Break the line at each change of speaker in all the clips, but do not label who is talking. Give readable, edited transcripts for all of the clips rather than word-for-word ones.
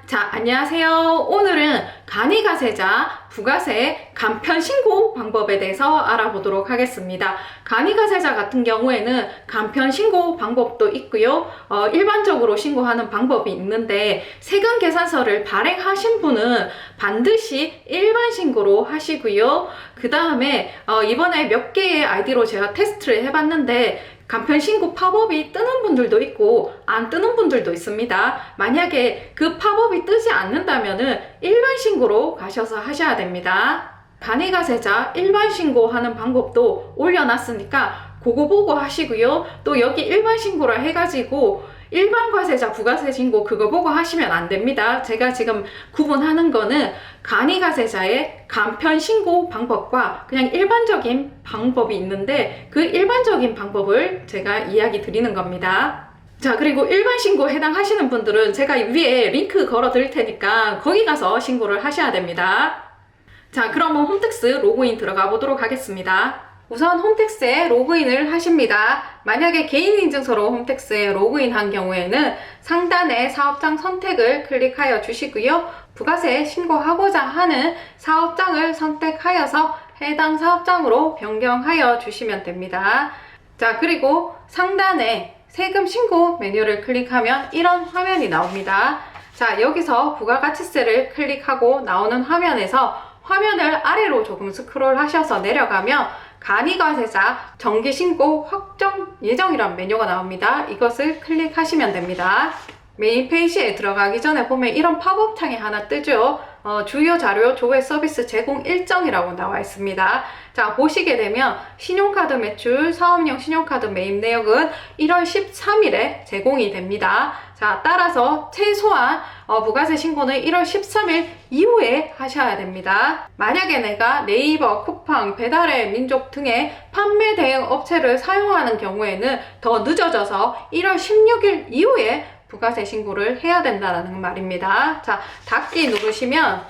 자, 안녕하세요. 오늘은 간이가세자 부가세 간편 신고 방법에 대해서 알아보도록 하겠습니다. 간이가세자 같은 경우에는 간편 신고 방법도 있고요. 일반적으로 신고하는 방법이 있는데 세금 계산서를 발행하신 분은 반드시 일반 신고로 하시고요. 그 다음에 이번에 몇 개의 아이디로 제가 테스트를 해봤는데 간편 신고 팝업이 뜨는 분들도 있고 안 뜨는 분들도 있습니다. 만약에 그 팝업이 뜨지 않는다면은 일반 신고로 가셔서 하셔야 됩니다. 간이가세자 일반 신고하는 방법도 올려놨으니까 그거 보고 하시고요. 또 여기 일반 신고를 해가지고 일반 과세자 부가세 신고 그거 보고 하시면 안 됩니다. 제가 지금 구분하는 거는 간이가세자의 간편 신고 방법과 그냥 일반적인 방법이 있는데 그 일반적인 방법을 제가 이야기 드리는 겁니다. 자, 그리고 일반 신고 해당하시는 분들은 제가 위에 링크 걸어 드릴 테니까 거기 가서 신고를 하셔야 됩니다. 자, 그러면 홈택스 로그인 들어가 보도록 하겠습니다. 우선 홈택스에 로그인을 하십니다. 만약에 개인인증서로 홈택스에 로그인한 경우에는 상단에 사업장 선택을 클릭하여 주시고요. 부가세 신고하고자 하는 사업장을 선택하여서 해당 사업장으로 변경하여 주시면 됩니다. 자, 그리고 상단에 세금 신고 메뉴를 클릭하면 이런 화면이 나옵니다. 자, 여기서 부가가치세를 클릭하고 나오는 화면에서 화면을 아래로 조금 스크롤 하셔서 내려가면 간이가세자 정기신고 확정 예정이란 메뉴가 나옵니다. 이것을 클릭하시면 됩니다. 메인 페이지에 들어가기 전에 보면 이런 팝업 창이 하나 뜨죠. 주요 자료 조회 서비스 제공 일정이라고 나와 있습니다. 자, 보시게 되면 신용카드 매출, 사업용 신용카드 매입 내역은 1월 13일에 제공이 됩니다. 자, 따라서 최소한 부가세 신고는 1월 13일 이후에 하셔야 됩니다. 만약에 내가 네이버, 쿠팡, 배달의 민족 등의 판매 대행 업체를 사용하는 경우에는 더 늦어져서 1월 16일 이후에 부가세 신고를 해야 된다는 말입니다. 자, 닫기 누르시면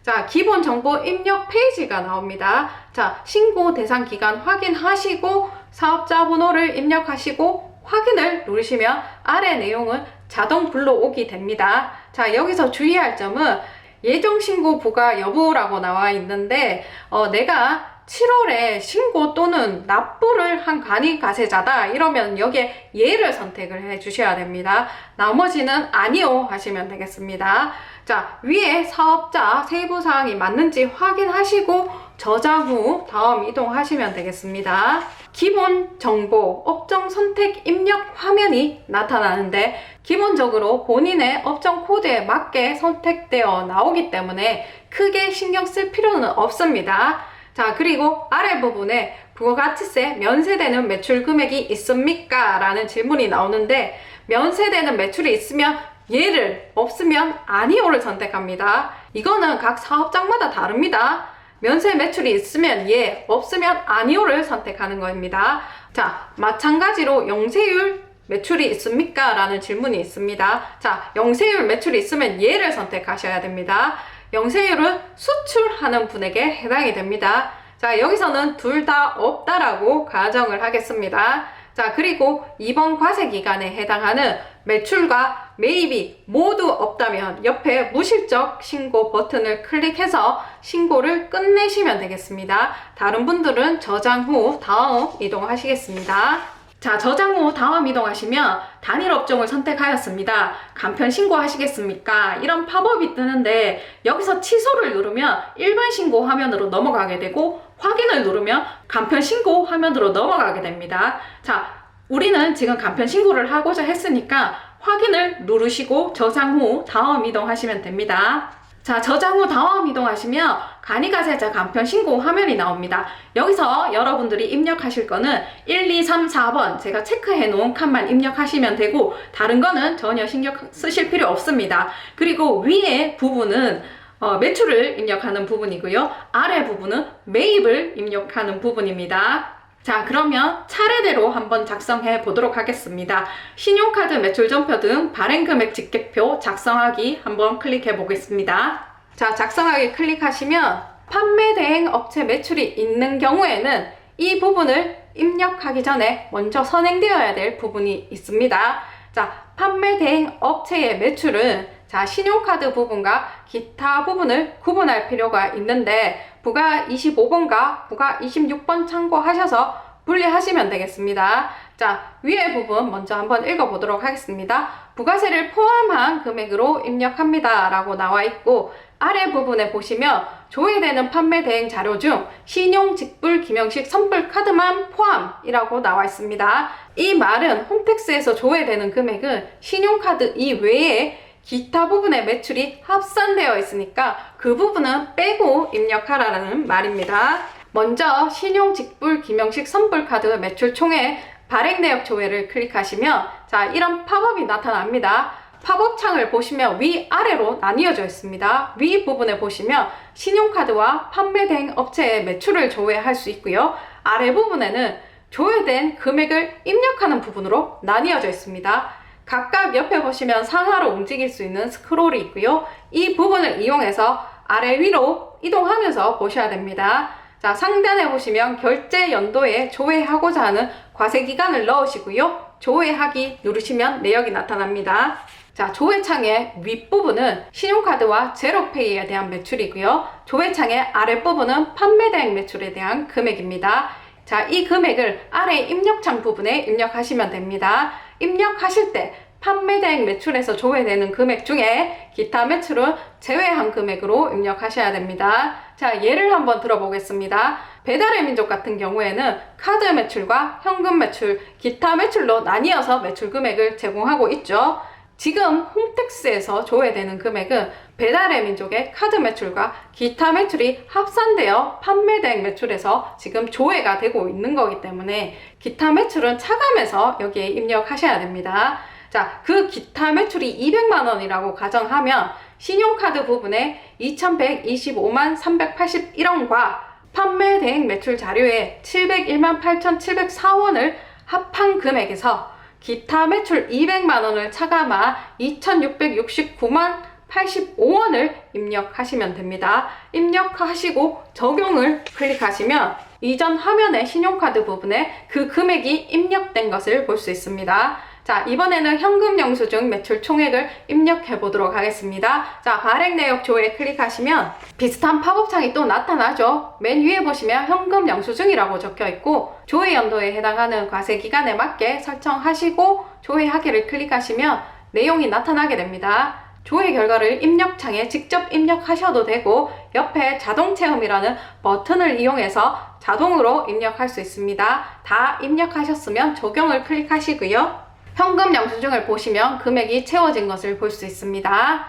자, 기본 정보 입력 페이지가 나옵니다. 자, 신고 대상 기간 확인하시고 사업자 번호를 입력하시고 확인을 누르시면 아래 내용은 자동 불러오기 됩니다. 자, 여기서 주의할 점은 예정 신고 부가 여부라고 나와 있는데 내가 7월에 신고 또는 납부를 한 간이가세자다 이러면 여기에 예를 선택을 해 주셔야 됩니다. 나머지는 아니요 하시면 되겠습니다. 자, 위에 사업자 세부사항이 맞는지 확인하시고 저장 후 다음 이동하시면 되겠습니다. 기본 정보 업종 선택 입력 화면이 나타나는데 기본적으로 본인의 업종 코드에 맞게 선택되어 나오기 때문에 크게 신경 쓸 필요는 없습니다. 자, 그리고 아래 부분에 부가가치세 면세되는 매출 금액이 있습니까? 라는 질문이 나오는데 면세되는 매출이 있으면 예를, 없으면 아니오를 선택합니다. 이거는 각 사업장마다 다릅니다. 면세 매출이 있으면 예, 없으면 아니오를 선택하는 겁니다. 자, 마찬가지로 영세율 매출이 있습니까? 라는 질문이 있습니다. 자, 영세율 매출이 있으면 예를 선택하셔야 됩니다. 영세율은 수출하는 분에게 해당이 됩니다. 자, 여기서는 둘 다 없다라고 가정을 하겠습니다. 자, 그리고 이번 과세 기간에 해당하는 매출과 매입이 모두 없다면 옆에 무실적 신고 버튼을 클릭해서 신고를 끝내시면 되겠습니다. 다른 분들은 저장 후 다음 이동하시겠습니다. 자, 저장 후 다음 이동하시면 단일 업종을 선택하였습니다. 간편 신고하시겠습니까? 이런 팝업이 뜨는데 여기서 취소를 누르면 일반 신고 화면으로 넘어가게 되고 확인을 누르면 간편 신고 화면으로 넘어가게 됩니다. 자, 우리는 지금 간편 신고를 하고자 했으니까 확인을 누르시고 저장 후 다음 이동하시면 됩니다. 자, 저장 후 다음 이동하시면 간이가세자 간편 신고 화면이 나옵니다. 여기서 여러분들이 입력하실 거는 1, 2, 3, 4번 제가 체크해 놓은 칸만 입력하시면 되고 다른 거는 전혀 신경 쓰실 필요 없습니다. 그리고 위에 부분은 매출을 입력하는 부분이고요. 아래 부분은 매입을 입력하는 부분입니다. 자, 그러면 차례대로 한번 작성해 보도록 하겠습니다. 신용카드 매출전표 등 발행금액 집계표 작성하기 한번 클릭해 보겠습니다. 자, 작성하기 클릭하시면 판매 대행 업체 매출이 있는 경우에는 이 부분을 입력하기 전에 먼저 선행되어야 될 부분이 있습니다. 자, 판매 대행 업체의 매출은 자, 신용카드 부분과 기타 부분을 구분할 필요가 있는데 부가 25번과 부가 26번 참고하셔서 분리하시면 되겠습니다. 자, 위에 부분 먼저 한번 읽어보도록 하겠습니다. 부가세를 포함한 금액으로 입력합니다 라고 나와 있고, 아래 부분에 보시면 조회되는 판매 대행 자료 중 신용, 직불, 기명식, 선불 카드만 포함이라고 나와 있습니다. 이 말은 홈택스에서 조회되는 금액은 신용카드 이외에 기타 부분의 매출이 합산되어 있으니까 그 부분은 빼고 입력하라는 말입니다. 먼저 신용, 직불, 기명식, 선불카드 매출 총액 발행 내역 조회를 클릭하시면 자, 이런 팝업이 나타납니다. 팝업 창을 보시면 위아래로 나뉘어져 있습니다. 위 부분에 보시면 신용카드와 판매 대행 업체의 매출을 조회할 수 있고요. 아래 부분에는 조회된 금액을 입력하는 부분으로 나뉘어져 있습니다. 각각 옆에 보시면 상하로 움직일 수 있는 스크롤이 있고요. 이 부분을 이용해서 아래 위로 이동하면서 보셔야 됩니다. 자, 상단에 보시면 결제 연도에 조회하고자 하는 과세 기간을 넣으시고요. 조회하기 누르시면 내역이 나타납니다. 자, 조회창의 윗부분은 신용카드와 제로페이에 대한 매출이고요. 조회창의 아랫부분은 판매 대행 매출에 대한 금액입니다. 자, 이 금액을 아래 입력창 부분에 입력하시면 됩니다. 입력하실 때 판매 대행 매출에서 조회되는 금액 중에 기타 매출은 제외한 금액으로 입력하셔야 됩니다. 자, 예를 한번 들어보겠습니다. 배달의 민족 같은 경우에는 카드 매출과 현금 매출, 기타 매출로 나뉘어서 매출 금액을 제공하고 있죠. 지금 홈택스에서 조회되는 금액은 배달의 민족의 카드 매출과 기타 매출이 합산되어 판매 대행 매출에서 지금 조회가 되고 있는 거기 때문에 기타 매출은 차감해서 여기에 입력하셔야 됩니다. 자, 그 기타 매출이 200만 원이라고 가정하면 신용카드 부분에 2125만 381원과 판매 대행 매출 자료에 701만 8,704원을 합한 금액에서 기타 매출 200만 원을 차감한 2,669만 85원을 입력하시면 됩니다. 입력하시고 적용을 클릭하시면 이전 화면의 신용카드 부분에 그 금액이 입력된 것을 볼 수 있습니다. 자, 이번에는 현금 영수증 매출 총액을 입력해 보도록 하겠습니다. 자, 발행 내역 조회 클릭하시면 비슷한 팝업창이 또 나타나죠. 맨 위에 보시면 현금 영수증이라고 적혀 있고 조회 연도에 해당하는 과세 기간에 맞게 설정하시고 조회하기를 클릭하시면 내용이 나타나게 됩니다. 조회 결과를 입력창에 직접 입력하셔도 되고 옆에 자동 체험이라는 버튼을 이용해서 자동으로 입력할 수 있습니다. 다 입력하셨으면 적용을 클릭하시고요. 현금 영수증을 보시면 금액이 채워진 것을 볼 수 있습니다.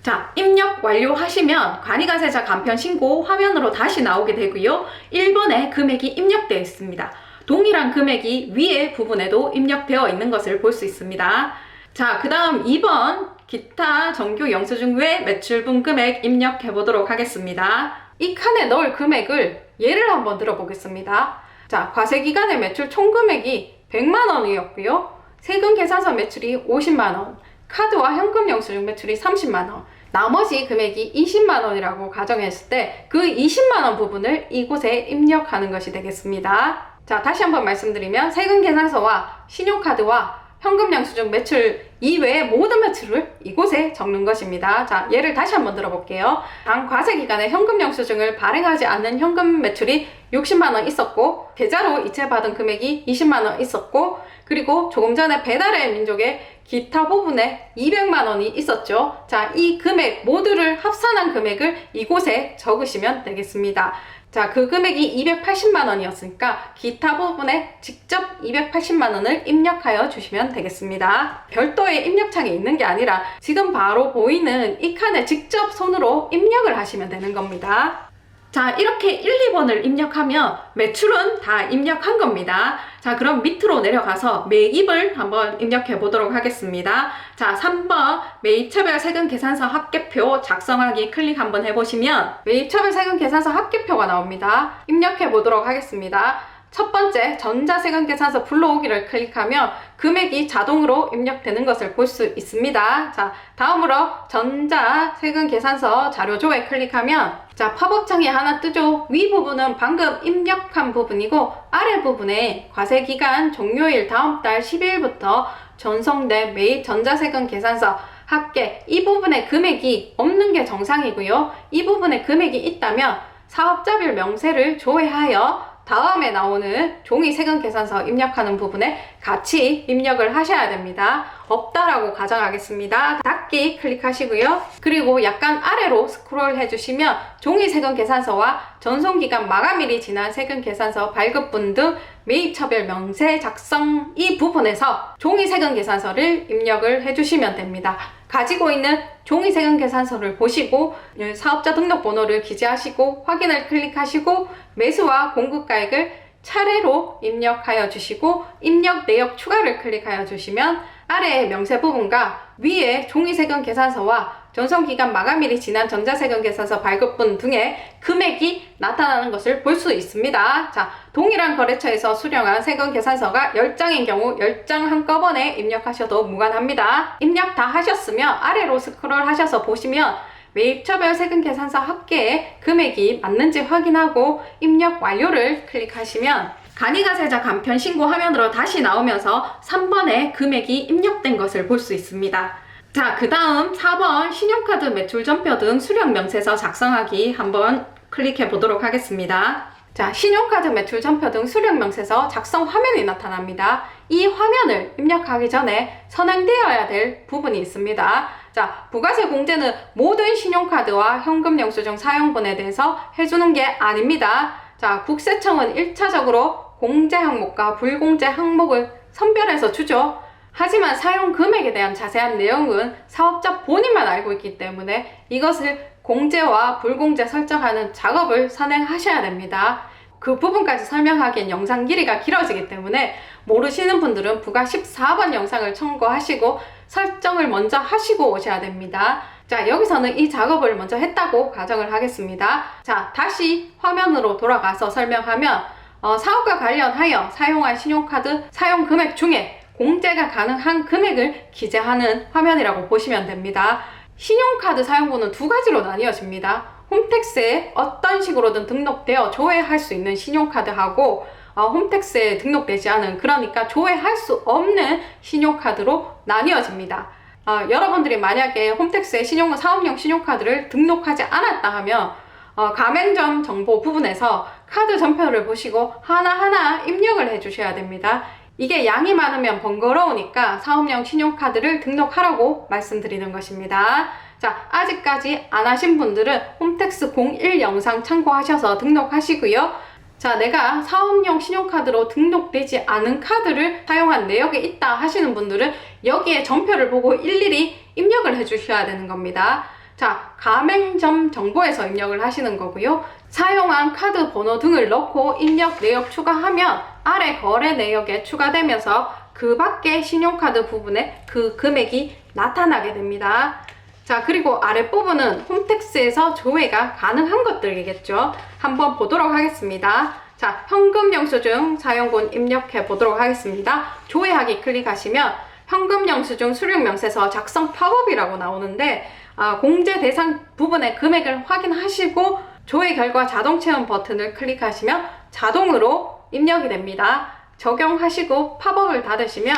자, 입력 완료하시면 간이가세자 간편 신고 화면으로 다시 나오게 되고요. 1번에 금액이 입력되어 있습니다. 동일한 금액이 위에 부분에도 입력되어 있는 것을 볼 수 있습니다. 자, 그 다음 2번 기타 정규 영수증 외 매출분 금액 입력해 보도록 하겠습니다. 이 칸에 넣을 금액을 예를 한번 들어보겠습니다. 자, 과세기간의 매출 총 금액이 100만 원이었고요. 세금 계산서 매출이 50만 원, 카드와 현금 영수증 매출이 30만 원, 나머지 금액이 20만 원이라고 가정했을 때 그 20만 원 부분을 이곳에 입력하는 것이 되겠습니다. 자, 다시 한번 말씀드리면 세금 계산서와 신용카드와 현금 영수증 매출 이외의 모든 매출을 이곳에 적는 것입니다. 자, 예를 다시 한번 들어볼게요. 당 과세 기간에 현금 영수증을 발행하지 않는 현금 매출이 60만 원 있었고 계좌로 이체받은 금액이 20만 원 있었고 그리고 조금 전에 배달의 민족의 기타 부분에 200만 원이 있었죠. 자, 이 금액 모두를 합산한 금액을 이곳에 적으시면 되겠습니다. 자, 그 금액이 280만 원이었으니까 기타 부분에 직접 280만 원을 입력하여 주시면 되겠습니다. 별도의 입력창이 있는 게 아니라 지금 바로 보이는 이 칸에 직접 손으로 입력을 하시면 되는 겁니다. 자, 이렇게 1, 2번을 입력하면 매출은 다 입력한 겁니다. 자, 그럼 밑으로 내려가서 매입을 한번 입력해 보도록 하겠습니다. 자, 3번 매입처별 세금 계산서 합계표 작성하기 클릭 한번 해보시면 매입처별 세금 계산서 합계표가 나옵니다. 입력해 보도록 하겠습니다. 첫 번째 전자세금 계산서 불러오기를 클릭하면 금액이 자동으로 입력되는 것을 볼 수 있습니다. 자, 다음으로 전자세금 계산서 자료조회 클릭하면 자, 팝업창이 하나 뜨죠. 위 부분은 방금 입력한 부분이고 아래 부분에 과세기간 종료일 다음 달 10일부터 전송된 매입 전자세금 계산서 합계 이 부분에 금액이 없는 게 정상이고요. 이 부분에 금액이 있다면 사업자별 명세를 조회하여 다음에 나오는 종이 세금 계산서 입력하는 부분에 같이 입력을 하셔야 됩니다. 없다라고 가정하겠습니다. 닫기 클릭하시고요. 그리고 약간 아래로 스크롤 해주시면 종이 세금 계산서와 전송기간 마감일이 지난 세금 계산서 발급분 등 매입처별 명세 작성 이 부분에서 종이 세금 계산서를 입력을 해주시면 됩니다. 가지고 있는 종이 세금 계산서를 보시고 사업자 등록번호를 기재하시고 확인을 클릭하시고 매수와 공급가액을 차례로 입력하여 주시고 입력 내역 추가를 클릭하여 주시면 아래의 명세 부분과 위에 종이 세금 계산서와 전송기간 마감일이 지난 전자세금 계산서 발급분 등의 금액이 나타나는 것을 볼 수 있습니다. 자, 동일한 거래처에서 수령한 세금 계산서가 10장인 경우 10장 한꺼번에 입력하셔도 무관합니다. 입력 다 하셨으면 아래로 스크롤 하셔서 보시면 매입처별 세금 계산서 합계에 금액이 맞는지 확인하고 입력 완료를 클릭하시면 간이가세자 간편 신고 화면으로 다시 나오면서 3번에 금액이 입력된 것을 볼 수 있습니다. 자, 그 다음 4번 신용카드 매출 전표 등 수령 명세서 작성하기 한번 클릭해 보도록 하겠습니다. 자, 신용카드 매출 전표 등 수령 명세서 작성 화면이 나타납니다. 이 화면을 입력하기 전에 선행되어야 될 부분이 있습니다. 자, 부가세 공제는 모든 신용카드와 현금 영수증 사용분에 대해서 해주는 게 아닙니다. 자, 국세청은 1차적으로 공제 항목과 불공제 항목을 선별해서 주죠. 하지만 사용 금액에 대한 자세한 내용은 사업자 본인만 알고 있기 때문에 이것을 공제와 불공제 설정하는 작업을 선행하셔야 됩니다. 그 부분까지 설명하기엔 영상 길이가 길어지기 때문에 모르시는 분들은 부가 14번 영상을 참고하시고 설정을 먼저 하시고 오셔야 됩니다. 자, 여기서는 이 작업을 먼저 했다고 가정을 하겠습니다. 자, 다시 화면으로 돌아가서 설명하면 사업과 관련하여 사용한 신용카드 사용 금액 중에 공제가 가능한 금액을 기재하는 화면이라고 보시면 됩니다. 신용카드 사용분은 두 가지로 나뉘어집니다. 홈택스에 어떤 식으로든 등록되어 조회할 수 있는 신용카드하고 홈택스에 등록되지 않은, 그러니까 조회할 수 없는 신용카드로 나뉘어집니다. 여러분들이 만약에 홈택스에 사업용 신용카드를 등록하지 않았다 하면 가맹점 정보 부분에서 카드 전표를 보시고 하나하나 입력을 해 주셔야 됩니다. 이게 양이 많으면 번거로우니까 사업용 신용카드를 등록하라고 말씀드리는 것입니다. 자, 아직까지 안 하신 분들은 홈택스 01 영상 참고하셔서 등록하시고요. 자, 내가 사업용 신용카드로 등록되지 않은 카드를 사용한 내역이 있다 하시는 분들은 여기에 전표를 보고 일일이 입력을 해 주셔야 되는 겁니다. 자, 가맹점 정보에서 입력을 하시는 거고요. 사용한 카드 번호 등을 넣고 입력 내역 추가하면 아래 거래 내역에 추가되면서 그 밖에 신용카드 부분에 그 금액이 나타나게 됩니다. 자, 그리고 아랫부분은 홈택스에서 조회가 가능한 것들이겠죠. 한번 보도록 하겠습니다. 자, 현금 영수증 사용분 입력해 보도록 하겠습니다. 조회하기 클릭하시면 현금 영수증 수령 명세서 작성 팝업이라고 나오는데 공제 대상 부분의 금액을 확인하시고 조회 결과 자동 체험 버튼을 클릭하시면 자동으로 입력이 됩니다. 적용하시고 팝업을 닫으시면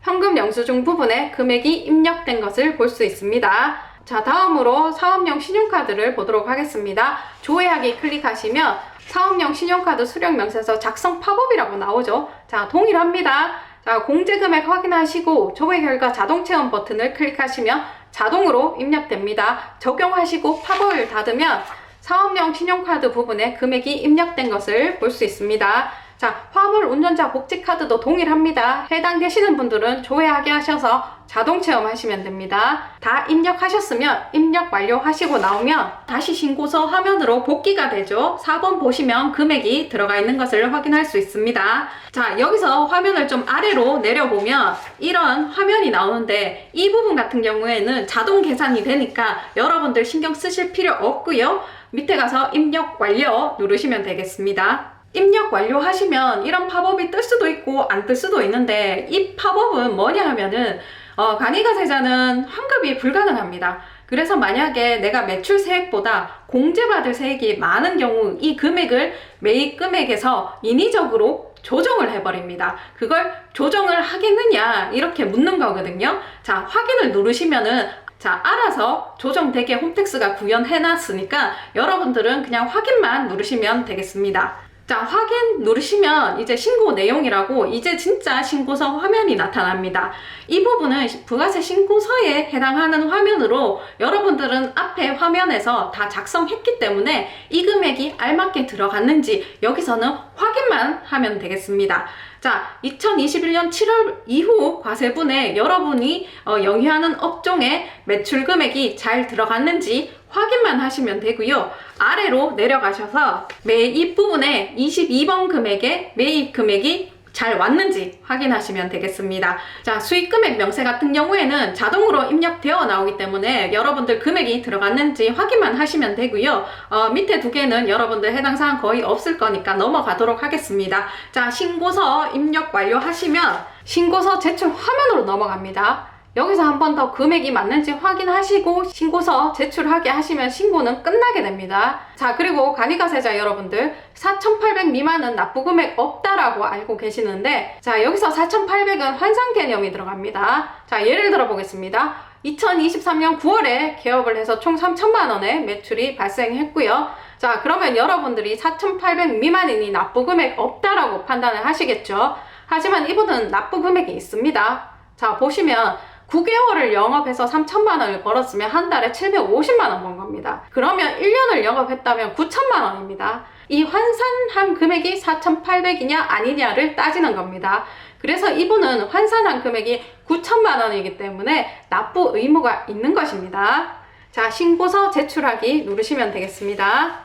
현금 영수증 부분에 금액이 입력된 것을 볼 수 있습니다. 자, 다음으로 사업용 신용카드를 보도록 하겠습니다. 조회하기 클릭하시면 사업용 신용카드 수령 명세서 작성 팝업이라고 나오죠. 자, 동일합니다. 자, 공제 금액 확인하시고 조회 결과 자동 체험 버튼을 클릭하시면 자동으로 입력됩니다. 적용하시고 팝업을 닫으면 사업용 신용카드 부분에 금액이 입력된 것을 볼 수 있습니다. 자, 화물 운전자 복지카드도 동일합니다. 해당되시는 분들은 조회하게 하셔서 자동 체험하시면 됩니다. 다 입력하셨으면 입력 완료하시고 나오면 다시 신고서 화면으로 복귀가 되죠. 4번 보시면 금액이 들어가 있는 것을 확인할 수 있습니다. 자, 여기서 화면을 좀 아래로 내려보면 이런 화면이 나오는데 이 부분 같은 경우에는 자동 계산이 되니까 여러분들 신경 쓰실 필요 없고요. 밑에 가서 입력 완료 누르시면 되겠습니다. 입력 완료하시면 이런 팝업이 뜰 수도 있고 안 뜰 수도 있는데 이 팝업은 뭐냐 하면은 간이가세자는 환급이 불가능합니다. 그래서 만약에 내가 매출 세액보다 공제받을 세액이 많은 경우 이 금액을 매입 금액에서 인위적으로 조정을 해버립니다. 그걸 조정을 하겠느냐 이렇게 묻는 거거든요. 자, 확인을 누르시면은 자, 알아서 조정되게 홈택스가 구현해 놨으니까 여러분들은 그냥 확인만 누르시면 되겠습니다. 자, 확인 누르시면 이제 신고 내용이라고 이제 진짜 신고서 화면이 나타납니다. 이 부분은 부가세 신고서에 해당하는 화면으로 여러분들은 앞에 화면에서 다 작성했기 때문에 이 금액이 알맞게 들어갔는지 여기서는 확인만 하면 되겠습니다. 자, 2021년 7월 이후 과세분에 여러분이 영위하는 업종의 매출 금액이 잘 들어갔는지 확인만 하시면 되고요. 아래로 내려가셔서 매입 부분에 22번 금액의 매입 금액이 잘 왔는지 확인하시면 되겠습니다. 자, 수익 금액 명세 같은 경우에는 자동으로 입력되어 나오기 때문에 여러분들 금액이 들어갔는지 확인만 하시면 되고요. 밑에 두 개는 여러분들 해당 사항 거의 없을 거니까 넘어가도록 하겠습니다. 자, 신고서 입력 완료하시면 신고서 제출 화면으로 넘어갑니다. 여기서 한 번 더 금액이 맞는지 확인하시고 신고서 제출하게 하시면 신고는 끝나게 됩니다. 자, 그리고 간이가세자 여러분들 4,800 미만은 납부금액 없다라고 알고 계시는데, 자, 여기서 4,800은 환산 개념이 들어갑니다. 자, 예를 들어 보겠습니다. 2023년 9월에 개업을 해서 총 3천만 원의 매출이 발생했고요. 자, 그러면 여러분들이 4,800 미만이니 납부금액 없다라고 판단을 하시겠죠. 하지만 이분은 납부금액이 있습니다. 자, 보시면 9개월을 영업해서 3천만 원을 벌었으면 한 달에 750만 원 번 겁니다. 그러면 1년을 영업했다면 9천만 원입니다. 이 환산한 금액이 4,800이냐 아니냐를 따지는 겁니다. 그래서 이분은 환산한 금액이 9천만 원이기 때문에 납부 의무가 있는 것입니다. 자, 신고서 제출하기 누르시면 되겠습니다.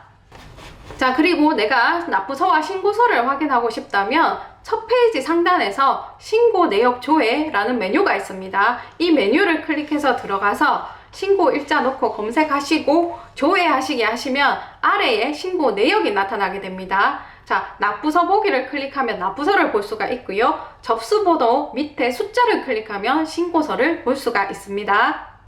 자, 그리고 내가 납부서와 신고서를 확인하고 싶다면 첫 페이지 상단에서 신고 내역 조회라는 메뉴가 있습니다. 이 메뉴를 클릭해서 들어가서 신고 일자 넣고 검색하시고 조회하시기 하시면 아래에 신고 내역이 나타나게 됩니다. 자, 납부서 보기를 클릭하면 납부서를 볼 수가 있고요. 접수번호 밑에 숫자를 클릭하면 신고서를 볼 수가 있습니다.